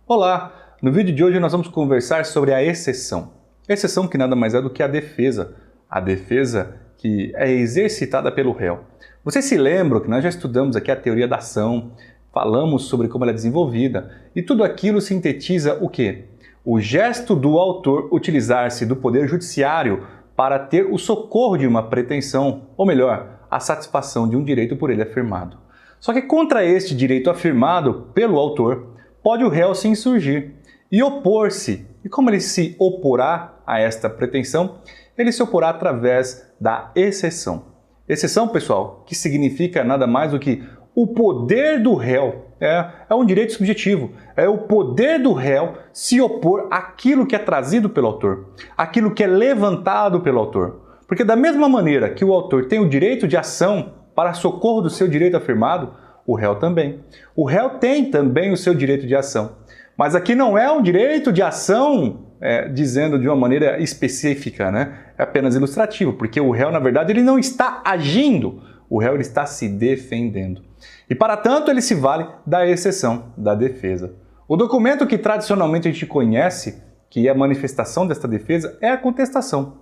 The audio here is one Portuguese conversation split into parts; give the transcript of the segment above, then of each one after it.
Olá! No vídeo de hoje nós vamos conversar sobre a exceção. Exceção que nada mais é do que a defesa. A defesa que é exercitada pelo réu. Vocês se lembram que nós já estudamos aqui a teoria da ação, falamos sobre como ela é desenvolvida e tudo aquilo sintetiza o quê? O gesto do autor utilizar-se do poder judiciário para ter o socorro de uma pretensão, ou melhor, a satisfação de um direito por ele afirmado. Só que contra este direito afirmado pelo autor, pode o réu se insurgir e opor-se. E como ele se oporá a esta pretensão? Ele se oporá através da exceção. Exceção, pessoal, que significa nada mais do que o poder do réu. É um direito subjetivo. É o poder do réu se opor àquilo que é trazido pelo autor, àquilo que é levantado pelo autor. Porque da mesma maneira que o autor tem o direito de ação para socorro do seu direito afirmado, o réu também. O réu tem também o seu direito de ação. Mas aqui não é um direito de ação dizendo de uma maneira específica, né? É apenas ilustrativo, porque o réu, na verdade, ele não está agindo, o réu ele está se defendendo. E para tanto ele se vale da exceção, da defesa. O documento que tradicionalmente a gente conhece, que é a manifestação desta defesa, é a contestação.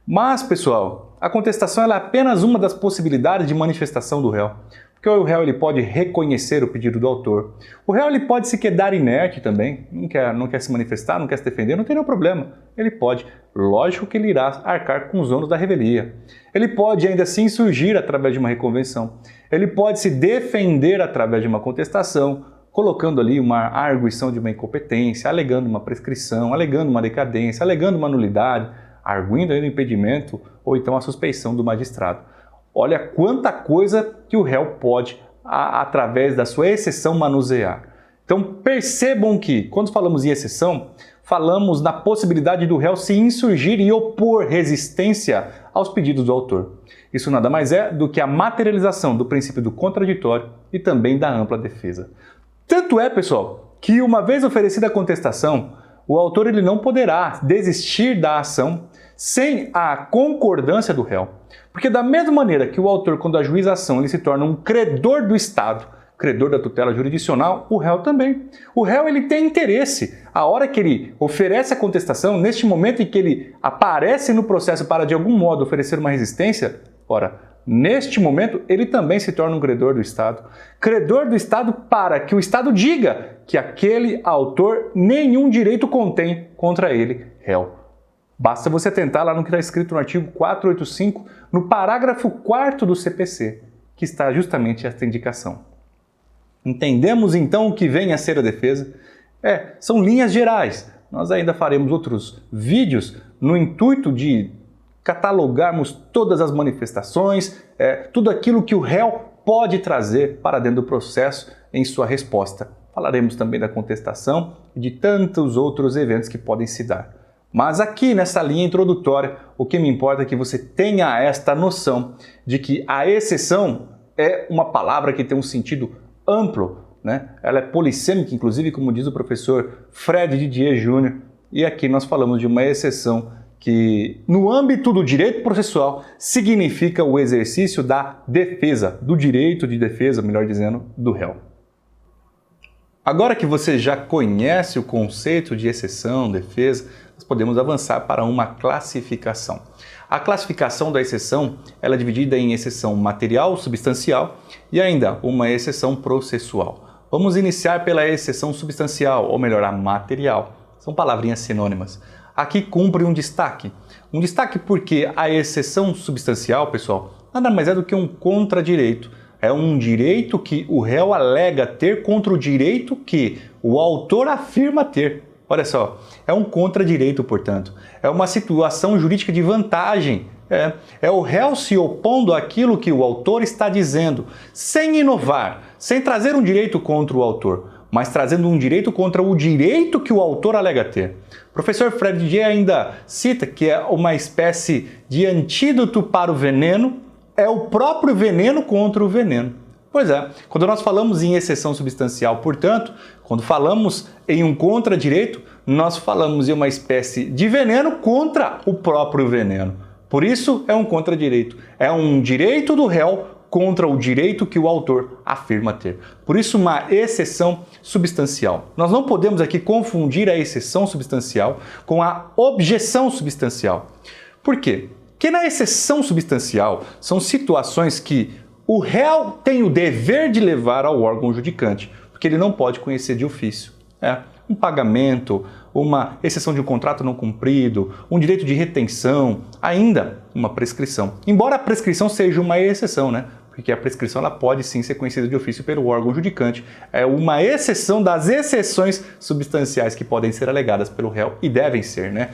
Mas, pessoal, a contestação ela é apenas uma das possibilidades de manifestação do réu. Porque o réu ele pode reconhecer o pedido do autor. O réu ele pode se quedar inerte também, não quer se manifestar, não quer se defender, não tem nenhum problema. Ele pode, lógico que ele irá arcar com os ônus da revelia. Ele pode ainda assim surgir através de uma reconvenção. Ele pode se defender através de uma contestação, colocando ali uma arguição de uma incompetência, alegando uma prescrição, alegando uma decadência, alegando uma nulidade, arguindo ainda o impedimento ou então a suspeição do magistrado. Olha quanta coisa que o réu pode, através da sua exceção, manusear. Então percebam que, quando falamos em exceção, falamos na possibilidade do réu se insurgir e opor resistência aos pedidos do autor. Isso nada mais é do que a materialização do princípio do contraditório e também da ampla defesa. Tanto é, pessoal, que uma vez oferecida a contestação, o autor ele não poderá desistir da ação sem a concordância do réu. Porque da mesma maneira que o autor, quando ajuiza a ação, ele se torna um credor do Estado, credor da tutela jurisdicional, o réu também. O réu ele tem interesse. A hora que ele oferece a contestação, neste momento em que ele aparece no processo para de algum modo oferecer uma resistência, ora, neste momento ele também se torna um credor do Estado. Credor do Estado para que o Estado diga que aquele autor nenhum direito contém contra ele, réu. Basta você atentar lá no que está escrito no artigo 485, no parágrafo 4º do CPC, que está justamente esta indicação. Entendemos então o que vem a ser a defesa? São linhas gerais. Nós ainda faremos outros vídeos no intuito de catalogarmos todas as manifestações, tudo aquilo que o réu pode trazer para dentro do processo em sua resposta. Falaremos também da contestação e de tantos outros eventos que podem se dar. Mas aqui nessa linha introdutória, o que me importa é que você tenha esta noção de que a exceção é uma palavra que tem um sentido amplo, né? Ela é polissêmica, inclusive, como diz o professor Fred Didier Jr. E aqui nós falamos de uma exceção que, no âmbito do direito processual, significa o exercício da defesa, do direito de defesa, melhor dizendo, do réu. Agora que você já conhece o conceito de exceção, defesa, nós podemos avançar para uma classificação. A classificação da exceção ela é dividida em exceção material, substancial e ainda uma exceção processual. Vamos iniciar pela exceção substancial, ou melhor, a material. São palavrinhas sinônimas. Aqui cumpre um destaque. Um destaque porque a exceção substancial, pessoal, nada mais é do que um contradireito. É um direito que o réu alega ter contra o direito que o autor afirma ter. Olha só, é um contradireito, portanto. É uma situação jurídica de vantagem. É o réu se opondo àquilo que o autor está dizendo, sem inovar, sem trazer um direito contra o autor, mas trazendo um direito contra o direito que o autor alega ter. O professor Fred Didier ainda cita que é uma espécie de antídoto para o veneno, é o próprio veneno contra o veneno. Pois é, quando nós falamos em exceção substancial, portanto, quando falamos em um contradireito, nós falamos em uma espécie de veneno contra o próprio veneno. Por isso, é um contradireito. É um direito do réu contra o direito que o autor afirma ter. Por isso, uma exceção substancial. Nós não podemos aqui confundir a exceção substancial com a objeção substancial. Por quê? Porque na exceção substancial são situações que o réu tem o dever de levar ao órgão judicante, porque ele não pode conhecer de ofício. Um pagamento, uma exceção de um contrato não cumprido, um direito de retenção, ainda uma prescrição. Embora a prescrição seja uma exceção, né? Porque a prescrição ela pode sim ser conhecida de ofício pelo órgão judicante. É uma exceção das exceções substanciais que podem ser alegadas pelo réu e devem ser, né?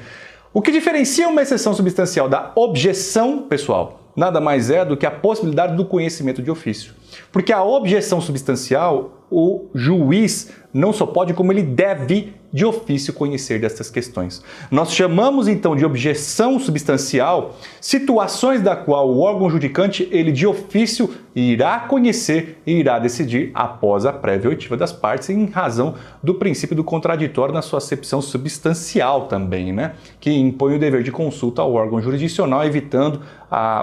O que diferencia uma exceção substancial da objeção, pessoal, nada mais é do que a possibilidade do conhecimento de ofício. Porque a objeção substancial, o juiz não só pode, como ele deve de ofício conhecer dessas questões. Nós chamamos então de objeção substancial situações da qual o órgão judicante ele de ofício irá conhecer e irá decidir após a prévia oitiva das partes em razão do princípio do contraditório na sua acepção substancial também, né? Que impõe o dever de consulta ao órgão jurisdicional, evitando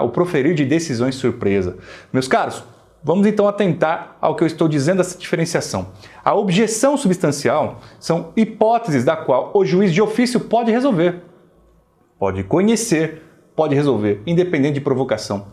o proferir de decisões surpresa. Meus caros, vamos então atentar ao que eu estou dizendo dessa diferenciação. A objeção substancial são hipóteses da qual o juiz de ofício pode resolver, pode conhecer, pode resolver, independente de provocação.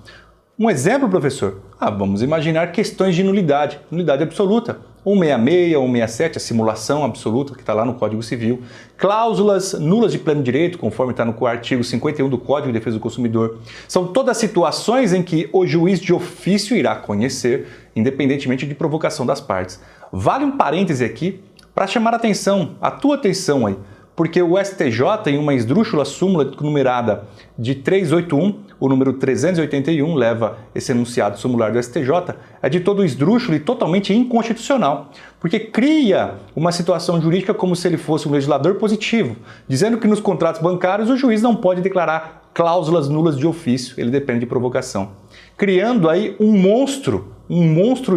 Um exemplo, professor? Vamos imaginar questões de nulidade absoluta. 166, 167, a simulação absoluta que está lá no Código Civil. Cláusulas nulas de pleno direito, conforme está no artigo 51 do Código de Defesa do Consumidor. São todas situações em que o juiz de ofício irá conhecer, independentemente de provocação das partes. Vale um parêntese aqui para chamar a tua atenção aí, porque o STJ, em uma esdrúxula súmula numerada de 381, o número 381 leva esse enunciado sumular do STJ, é de todo esdrúxulo e totalmente inconstitucional, porque cria uma situação jurídica como se ele fosse um legislador positivo, dizendo que nos contratos bancários o juiz não pode declarar cláusulas nulas de ofício, ele depende de provocação. Criando aí um monstro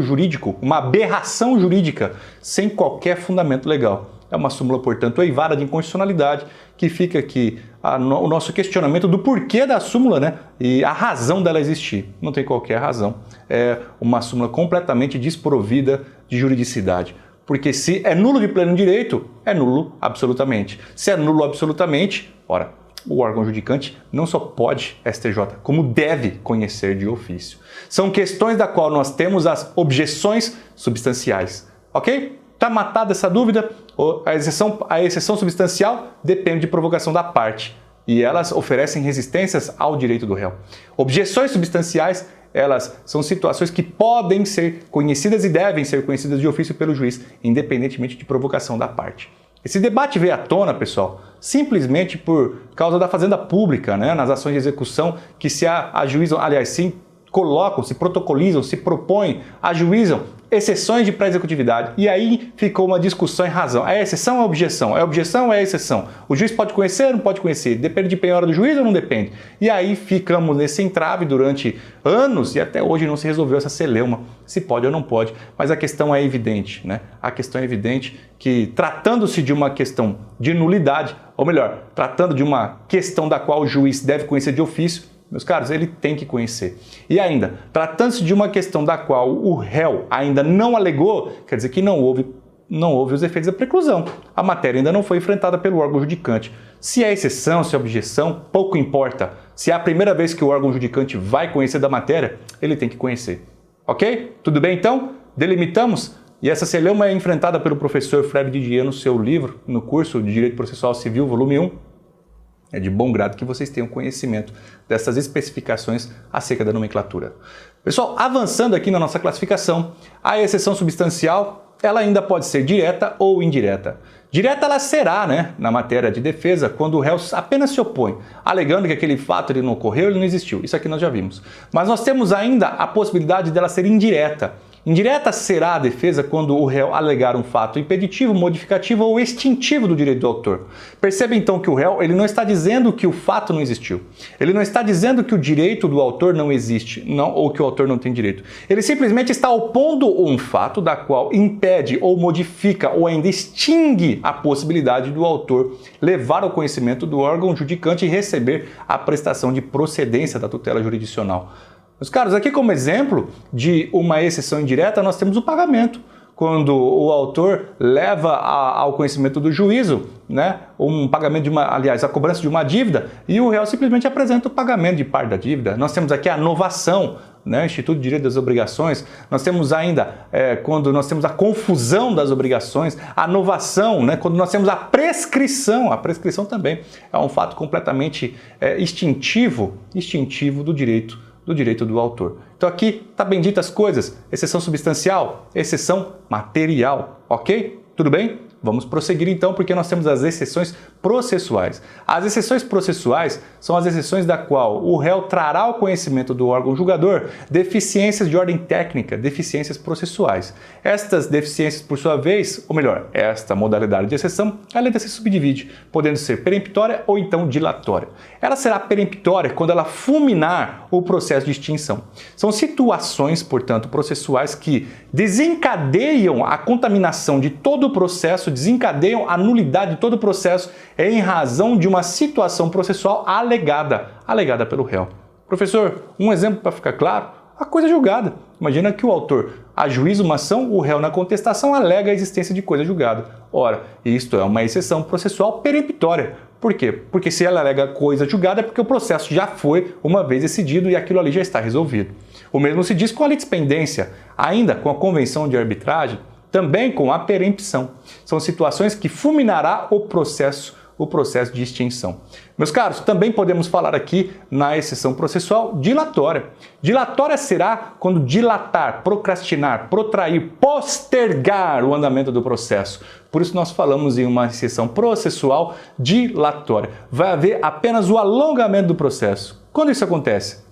jurídico, uma aberração jurídica, sem qualquer fundamento legal. É uma súmula, portanto, eivada de inconstitucionalidade, que fica aqui o nosso questionamento do porquê da súmula, né? E a razão dela existir. Não tem qualquer razão. É uma súmula completamente desprovida de juridicidade. Porque se é nulo de pleno direito, é nulo absolutamente. Se é nulo absolutamente, ora, o órgão judicante não só pode, STJ, como deve conhecer de ofício. São questões da qual nós temos as objeções substanciais. Ok? Está matada essa dúvida? A exceção substancial depende de provocação da parte e elas oferecem resistências ao direito do réu. Objeções substanciais, elas são situações que podem ser conhecidas e devem ser conhecidas de ofício pelo juiz, independentemente de provocação da parte. Esse debate veio à tona, pessoal, simplesmente por causa da fazenda pública, né? Nas ações de execução que se ajuizam, aliás, sim, colocam, se protocolizam, se propõem, ajuizam exceções de pré-executividade. E aí ficou uma discussão em razão. É exceção ou é objeção? É objeção ou é exceção? O juiz pode conhecer ou não pode conhecer? Depende de penhora do juiz ou não depende? E aí ficamos nesse entrave durante anos e até hoje não se resolveu essa celeuma, se pode ou não pode. Mas a questão é evidente, né? A questão é evidente que, tratando-se de uma questão de nulidade, ou melhor, tratando de uma questão da qual o juiz deve conhecer de ofício, meus caros, ele tem que conhecer. E ainda, tratando-se de uma questão da qual o réu ainda não alegou, quer dizer que não houve os efeitos da preclusão. A matéria ainda não foi enfrentada pelo órgão judicante. Se é exceção, se é objeção, pouco importa. Se é a primeira vez que o órgão judicante vai conhecer da matéria, ele tem que conhecer. Ok? Tudo bem então? Delimitamos? E essa celeuma é enfrentada pelo professor Fred Didier no seu livro, no curso de Direito Processual Civil, volume 1. É de bom grado que vocês tenham conhecimento dessas especificações acerca da nomenclatura. Pessoal, avançando aqui na nossa classificação, a exceção substancial, ela ainda pode ser direta ou indireta. Direta ela será, né, na matéria de defesa, quando o réu apenas se opõe, alegando que aquele fato ele não ocorreu, ele não existiu. Isso aqui nós já vimos. Mas nós temos ainda a possibilidade dela ser indireta. Indireta será a defesa quando o réu alegar um fato impeditivo, modificativo ou extintivo do direito do autor. Perceba então que o réu ele não está dizendo que o fato não existiu. Ele não está dizendo que o direito do autor não existe, ou que o autor não tem direito. Ele simplesmente está opondo um fato da qual impede ou modifica ou ainda extingue a possibilidade do autor levar ao conhecimento do órgão judicante e receber a prestação de procedência da tutela jurisdicional. Meus caros, aqui como exemplo de uma exceção indireta, nós temos o pagamento. Quando o autor leva ao conhecimento do juízo, né, um pagamento a cobrança de uma dívida, e o réu simplesmente apresenta o pagamento de parte da dívida. Nós temos aqui a novação, né, Instituto de Direito das Obrigações. Nós temos ainda, quando nós temos a confusão das obrigações, a novação, né, quando nós temos a prescrição. A prescrição também é um fato completamente extintivo do direito do autor. Então aqui está bem dito as coisas, exceção substancial, exceção material, ok? Tudo bem? Vamos prosseguir então, porque nós temos as exceções processuais. As exceções processuais são as exceções da qual o réu trará ao conhecimento do órgão julgador deficiências de ordem técnica, deficiências processuais. Estas deficiências, por sua vez, ou melhor, esta modalidade de exceção, ela ainda se subdivide, podendo ser peremptória ou então dilatória. Ela será peremptória quando ela fulminar o processo de extinção. São situações, portanto, processuais que desencadeiam a contaminação de todo o processo, desencadeiam a nulidade de todo o processo em razão de uma situação processual alegada pelo réu. Professor, um exemplo para ficar claro? A coisa julgada. Imagina que o autor ajuiza uma ação, o réu na contestação alega a existência de coisa julgada. Ora, isto é uma exceção processual peremptória. Por quê? Porque se ela alega coisa julgada é porque o processo já foi uma vez decidido e aquilo ali já está resolvido. O mesmo se diz com a litispendência, ainda com a convenção de arbitragem, também com a perempção. São situações que fulminará o processo de extinção. Meus caros, também podemos falar aqui na exceção processual dilatória. Dilatória será quando dilatar, procrastinar, protrair, postergar o andamento do processo. Por isso nós falamos em uma exceção processual dilatória. Vai haver apenas o alongamento do processo. Quando isso acontece?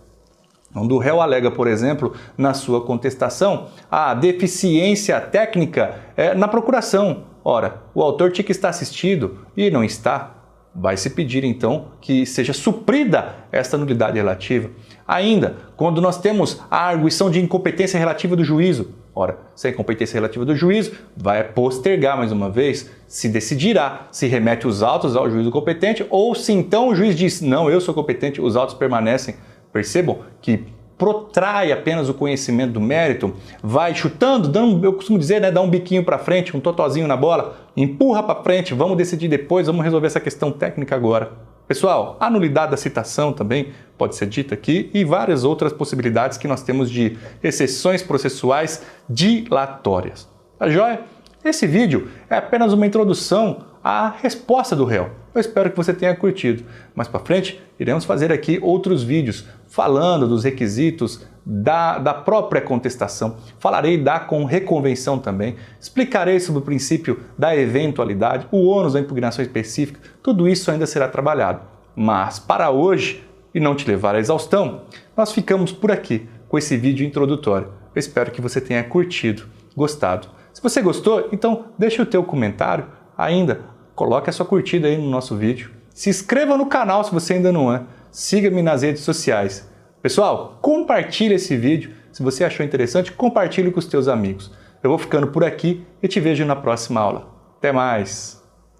Quando o réu alega, por exemplo, na sua contestação, a deficiência técnica na procuração. Ora, o autor tinha que estar assistido e não está. Vai se pedir, então, que seja suprida esta nulidade relativa. Ainda, quando nós temos a arguição de incompetência relativa do juízo. Ora, se a incompetência relativa do juízo vai postergar mais uma vez, se decidirá se remete os autos ao juízo competente ou se então o juiz diz, não, eu sou competente, os autos permanecem. Percebam que protrai apenas o conhecimento do mérito, vai chutando, eu costumo dizer, né, dá um biquinho para frente, um totozinho na bola, empurra para frente, vamos decidir depois, vamos resolver essa questão técnica agora. Pessoal, a nulidade da citação também pode ser dita aqui e várias outras possibilidades que nós temos de exceções processuais dilatórias. Tá joia? Esse vídeo é apenas uma introdução à resposta do réu. Eu espero que você tenha curtido. Mais para frente, iremos fazer aqui outros vídeos falando dos requisitos da própria contestação. Falarei da reconvenção também. Explicarei sobre o princípio da eventualidade, o ônus da impugnação específica. Tudo isso ainda será trabalhado. Mas para hoje, e não te levar à exaustão, nós ficamos por aqui com esse vídeo introdutório. Eu espero que você tenha curtido, gostado. Se você gostou, então deixe o teu comentário. Ainda, coloque a sua curtida aí no nosso vídeo. Se inscreva no canal se você ainda não é. Siga-me nas redes sociais. Pessoal, compartilhe esse vídeo. Se você achou interessante, compartilhe com os teus amigos. Eu vou ficando por aqui e te vejo na próxima aula. Até mais!